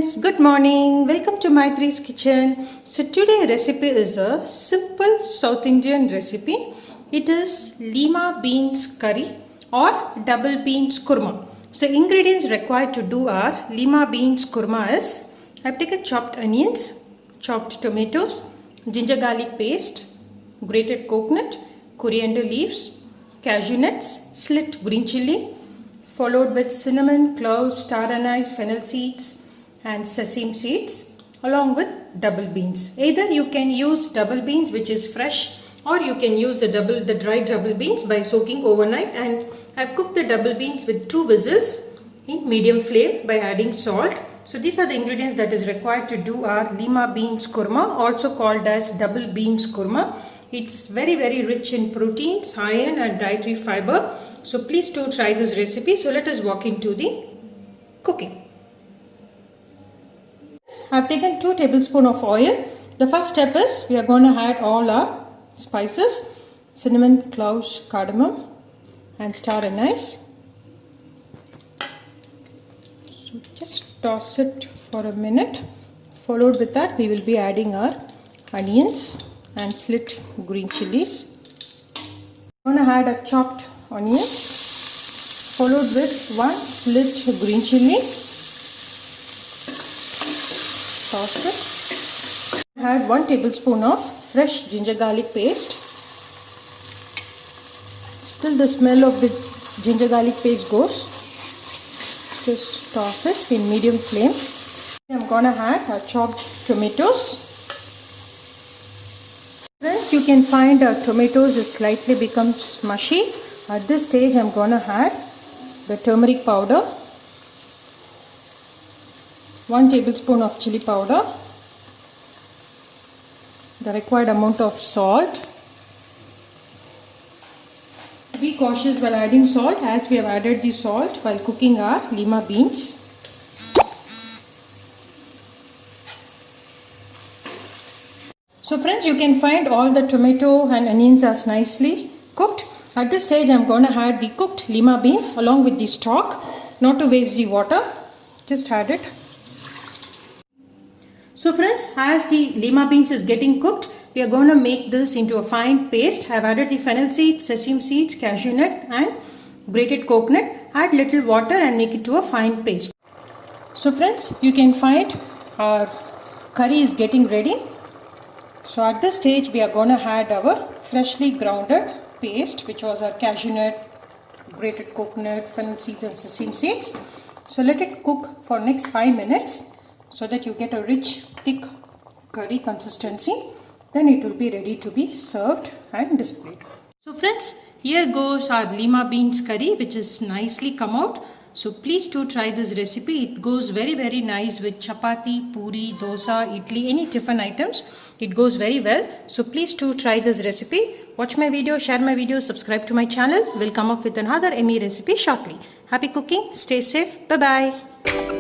friends, good morning. Welcome to Myttres Kitchen. So today recipe is a simple South Indian recipe. It is Lima Beans curry or double beans kurma. So ingredients required to do are Lima Beans kurma is I've taken chopped onions, chopped tomatoes, ginger garlic paste, grated coconut, coriander leaves, cashew nuts, slit green chilli, followed with cinnamon, cloves, star anise, fennel seeds and sesame seeds along with double beans. Either you can use double beans which is fresh or you can use the dried double beans by soaking overnight, and I've cooked the double beans with 2 whistles in medium flame by adding salt. So these are the ingredients that is required to do our Lima Beans kurma, also called as double beans kurma. It's very rich in proteins, iron and dietary fiber. So please do try this recipe. So let us walk into the cooking. I've taken 2 tablespoons of oil. The first step is we are going to add all our spices, cinnamon, cloves, cardamom and star anise. So just toss it for a minute. Followed with that we will be adding our onions and slit green chilies. I'm going to add a chopped onion followed with 1 slit green chilli. Toss it. Add 1 tablespoon of fresh ginger garlic paste. Still the smell of the ginger garlic paste goes. Just toss it in medium flame. I'm going to add our chopped tomatoes. Friends, you can find our tomatoes is slightly becomes mushy. At this stage I'm going to add the turmeric powder, 1 tablespoon of chili powder, the required amount of salt. Be cautious while adding salt, as we have added the salt while cooking our Lima beans. So friends, you can find all the tomato and onions are nicely cooked. At this stage I am going to add the cooked Lima beans along with the stock, not to waste the water. Just add it. So friends, as the Lima beans is getting cooked, we are going to make this into a fine paste. I have added the fennel seeds, sesame seeds, cashew nut and grated coconut. Add little water and make it to a fine paste. So friends, you can find our curry is getting ready. So at this stage we are going to add our freshly grounded paste, which was our cashew nut, grated coconut, fennel seeds and sesame seeds. So let it cook for next 5 minutes so that you get a rich thick curry consistency. Then it will be ready to be served and displayed. So friends, here goes our Lima beans curry, which is nicely come out. So please do try this recipe. It goes very nice with chapati, puri, dosa, idli, any tiffin items. It goes very well. So please do try this recipe. Watch my video, share my video, subscribe to my channel. We'll come up with another yummy recipe shortly. Happy cooking. Stay safe. Bye-bye.